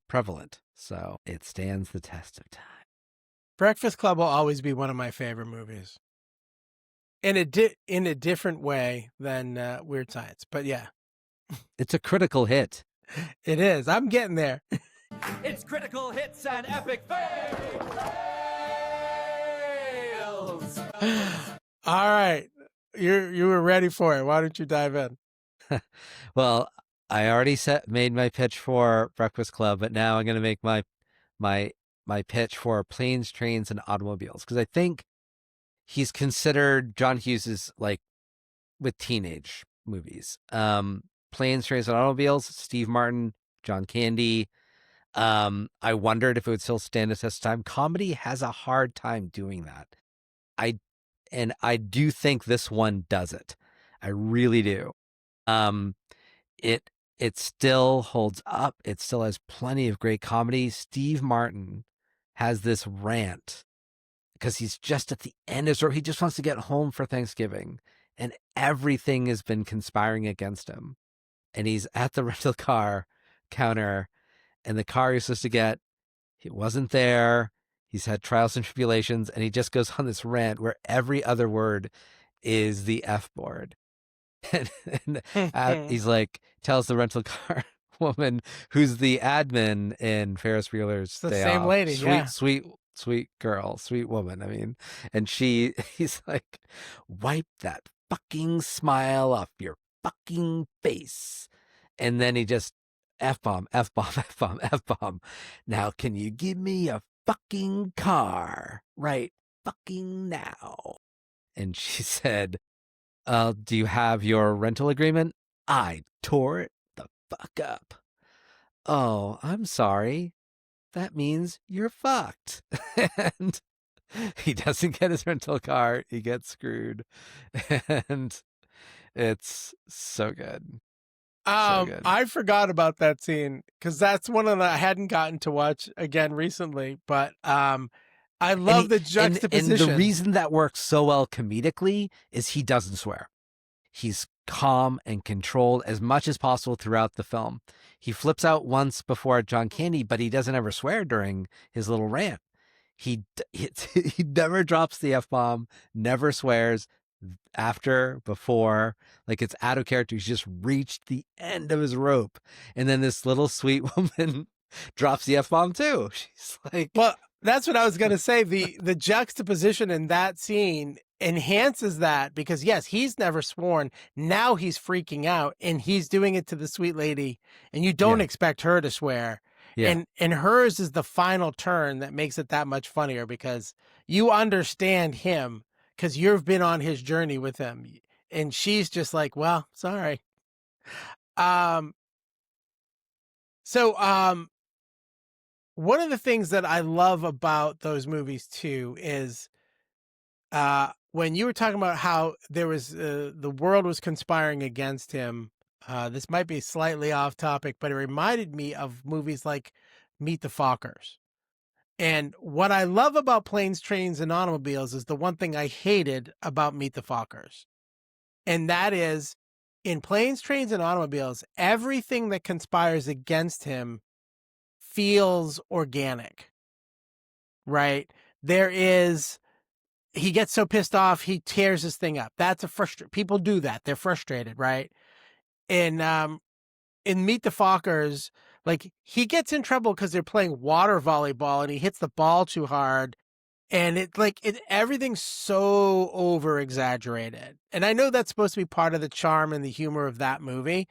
prevalent. So it stands the test of time. Breakfast Club will always be one of my favorite movies. In a different way than Weird Science, but yeah, It's a critical hit. it is. I'm getting there. It's critical hits and epic fails. All right, you were ready for it. Why don't you dive in? Well, I already made my pitch for Breakfast Club, but now I'm going to make my pitch for Planes, Trains, and Automobiles, because I think he's considered John Hughes's like with teenage movies. Planes, Trains, and Automobiles, Steve Martin, John Candy. I wondered if it would still stand the test of time. Comedy has a hard time doing that. I do think this one does it. I really do. It still holds up. It still has plenty of great comedy. Steve Martin has this rant because he's just at the end of he just wants to get home for Thanksgiving, and everything has been conspiring against him. And he's at the rental car counter, and the car he's supposed to get, he wasn't there. He's had trials and tribulations, and he just goes on this rant where every other word is the F word. And he's like, tells the rental car woman who's the admin in Ferris Bueller's It's the Day same Off. lady, Sweet, yeah. sweet girl, sweet woman. I mean, and he's like, wipe that fucking smile off your fucking face. And then he just F-bomb, F-bomb, F-bomb, F-bomb. Now, can you give me a fucking car right fucking now? And she said, do you have your rental agreement? I tore it the fuck up. Oh, I'm sorry. That means you're fucked. And he doesn't get his rental car. He gets screwed. And it's so good. Good. I forgot about that scene because that's one of the I hadn't gotten to watch again recently, but I love the juxtaposition. And the reason that works so well comedically is he doesn't swear. He's calm and controlled as much as possible throughout the film. He flips out once before John Candy, but he doesn't ever swear during his little rant. He never drops the F-bomb, never swears. after, before, like it's out of character. He's just reached the end of his rope, and then this little sweet woman drops the F-bomb too. She's like, Well, that's what I was going to say. The juxtaposition in that scene enhances that because yes, he's never sworn. Now he's freaking out and he's doing it to the sweet lady, and you don't Yeah. expect her to swear. yeah, And hers is the final turn that makes it that much funnier because you understand him because you've been on his journey with him. And she's just like, well, sorry. Um so one of the things that I love about those movies too is when you were talking about how there was the world was conspiring against him. This might be slightly off topic, but it reminded me of movies like Meet the Fockers. And what I love about Planes, Trains, and Automobiles is the one thing I hated about Meet the Fockers. And that is in Planes, Trains, and Automobiles, everything that conspires against him feels organic, right? He gets so pissed off, he tears this thing up. That's people do that. They're frustrated, right? And in Meet the Fockers, like he gets in trouble because they're playing water volleyball and he hits the ball too hard. And everything's so over exaggerated. And I know that's supposed to be part of the charm and the humor of that movie.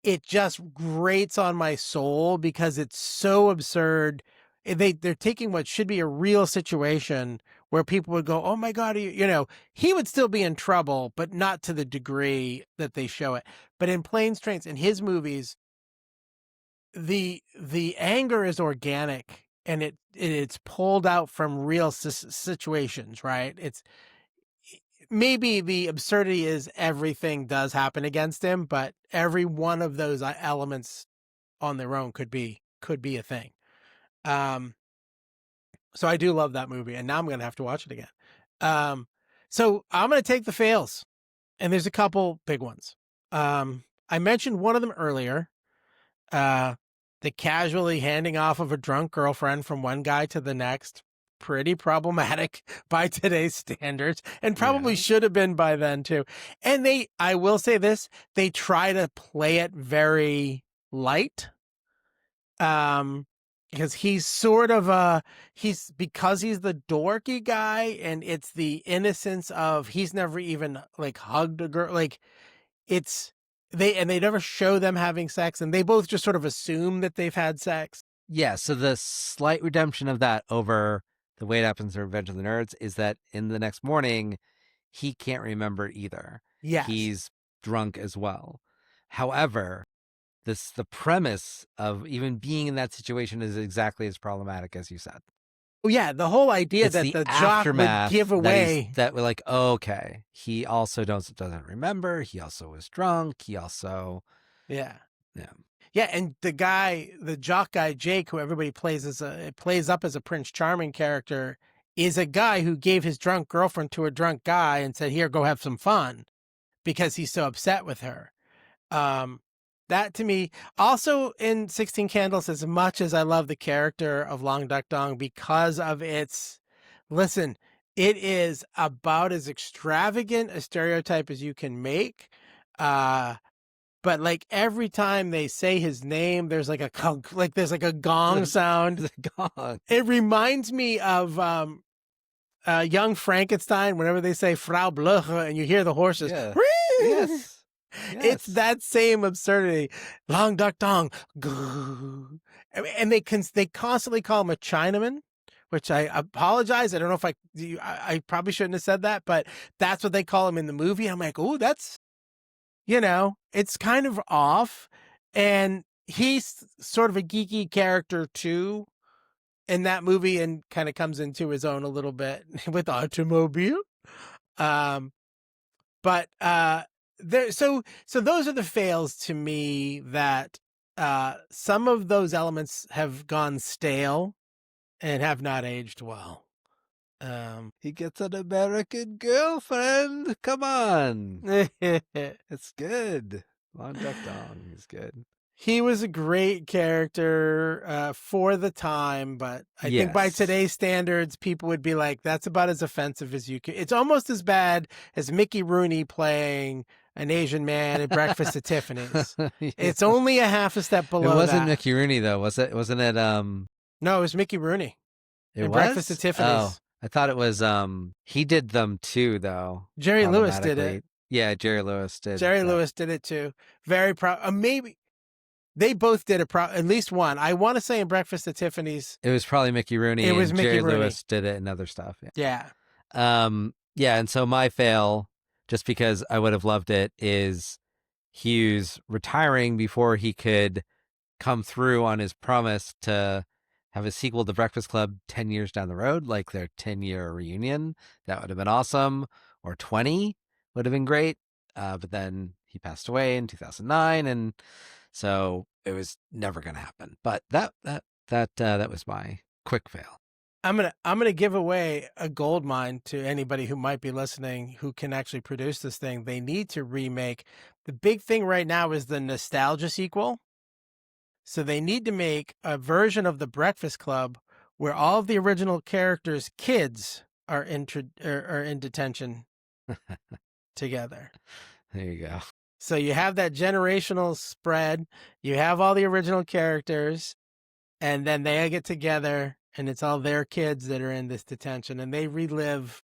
It just grates on my soul because it's so absurd. They're taking what should be a real situation where people would go, "Oh my God," he would still be in trouble, but not to the degree that they show it. But in Planes, Trains, in his movies, the anger is organic and it's pulled out from real situations, right? It's maybe the absurdity is everything does happen against him, but every one of those elements on their own could be a thing. So I do love that movie, and now I'm going to have to watch it again. So I'm going to take the fails, and there's a couple big ones. I mentioned one of them earlier, the casually handing off of a drunk girlfriend from one guy to the next. Pretty problematic by today's standards, and probably Yeah. should have been by then too. And I will say this, they try to play it very light. Because he's sort of because he's the dorky guy, and it's the innocence of he's never even like hugged a girl. Like they never show them having sex, and they both just sort of assume that they've had sex. Yeah, so the slight redemption of that over The Way It Happens in Revenge of the Nerds is that in the next morning, he can't remember either. Yes. He's drunk as well. However, the premise of even being in that situation is exactly as problematic as you said. Oh yeah, the whole idea It's that the the jock would aftermath give away. that we're like, oh, okay, he also doesn't remember. He also was drunk. He also, Yeah. yeah. Yeah, and the jock guy, Jake, who everybody plays up as a Prince Charming character, is a guy who gave his drunk girlfriend to a drunk guy and said, "Here, go have some fun," because he's so upset with her. That to me, also in 16 Candles, as much as I love the character of Long Duck Dong because of listen, it is about as extravagant a stereotype as you can make. But like every time they say his name, there's like there's like a gong sound. The gong. It reminds me of Young Frankenstein. Whenever they say Frau Blöcher and you hear the horses, Yeah. yes. It's that same absurdity. Long Duck Dong. And they constantly call him a Chinaman, which I apologize. I don't know if I probably shouldn't have said that, but that's what they call him in the movie. I'm like, oh, that's, it's kind of off. And he's sort of a geeky character too in that movie and kind of comes into his own a little bit with automobile. But so those are the fails to me that some of those elements have gone stale and have not aged well. He gets an American girlfriend. Come on. It's good. Long Duck Dong is good. He was a great character for the time, but I think by Yes. today's standards, people would be like, "That's about as offensive as you could." It's almost as bad as Mickey Rooney playing an Asian man at Breakfast at Tiffany's. Yeah. It's only a half a step It below wasn't that. Mickey Rooney though, was it? Wasn't it? No, it was Mickey Rooney It at was Breakfast at Tiffany's. Oh, I thought it was. He did them too, though. Jerry Lewis did it. Problematically. Yeah, Jerry Lewis did. Jerry that. Lewis did it too. Very proud. Maybe they both did it. At least one. I want to say in Breakfast at Tiffany's. It was probably Mickey Rooney. It was and Mickey Jerry Rooney. Lewis did it and other stuff. Yeah. Yeah, and so my fail, just because I would have loved it, is Hughes retiring before he could come through on his promise to have a sequel to Breakfast Club 10 years down the road, like their 10-year reunion. That would have been awesome. Or 20 would have been great. But then he passed away in 2009, and so it was never going to happen. But that was my quick fail. I'm gonna give away a gold mine to anybody who might be listening who can actually produce this thing. They need to remake. The big thing right now is the nostalgia sequel. So they need to make a version of the Breakfast Club where all of the original characters' kids are in detention together. There you go. So you have that generational spread. You have all the original characters, and then they get together, and it's all their kids that are in this detention, and they relive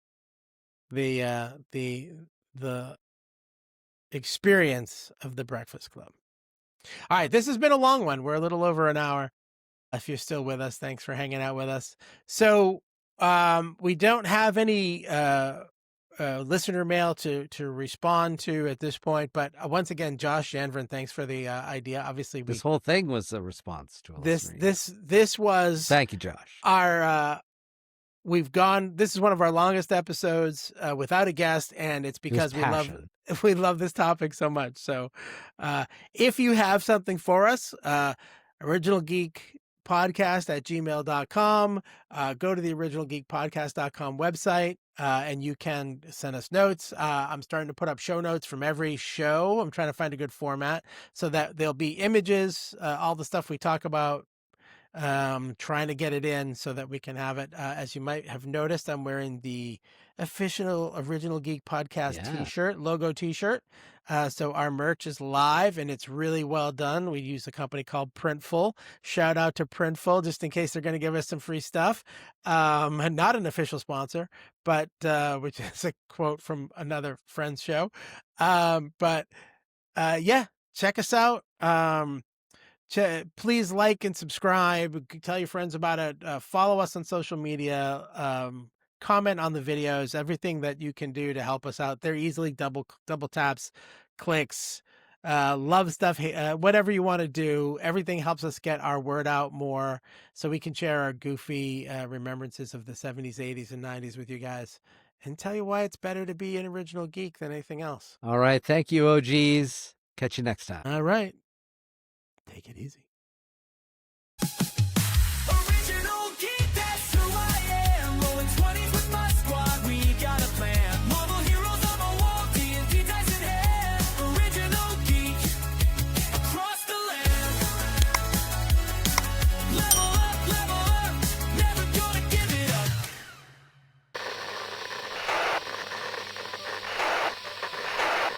the experience of the Breakfast Club. All right, this has been a long one. We're a little over an hour. If you're still with us, thanks for hanging out with us. So we don't have any listener mail to respond to at this point, but once again, Josh Janvrin, thanks for the idea. Obviously, This whole thing was a response to a listener. this was Thank you, Josh. our this is one of our longest episodes without a guest, and it's because we love this topic so much. So if you have something for us, Original Geek Podcast at gmail.com. Go to the originalgeekpodcast.com website, and you can send us notes. I'm starting to put up show notes from every show. I'm trying to find a good format so that there'll be images, all the stuff we talk about, trying to get it in so that we can have it. As you might have noticed, I'm wearing the official Original Geek Podcast t-shirt, logo t-shirt. So our merch is live and it's really well done. We use a company called Printful. Shout out to Printful, just in case they're going to give us some free stuff. Not an official sponsor, but which is a quote from another friend's show. But yeah, check us out. Please like and subscribe. Tell your friends about it. Follow us on social media. Comment on the videos. Everything that you can do to help us out. They're easily double taps, clicks. Love stuff. Whatever you want to do. Everything helps us get our word out more, so we can share our goofy remembrances of the 70s, 80s, and 90s with you guys, and tell you why it's better to be an original geek than anything else. All right. Thank you, OGs. Catch you next time. All right. Take it easy.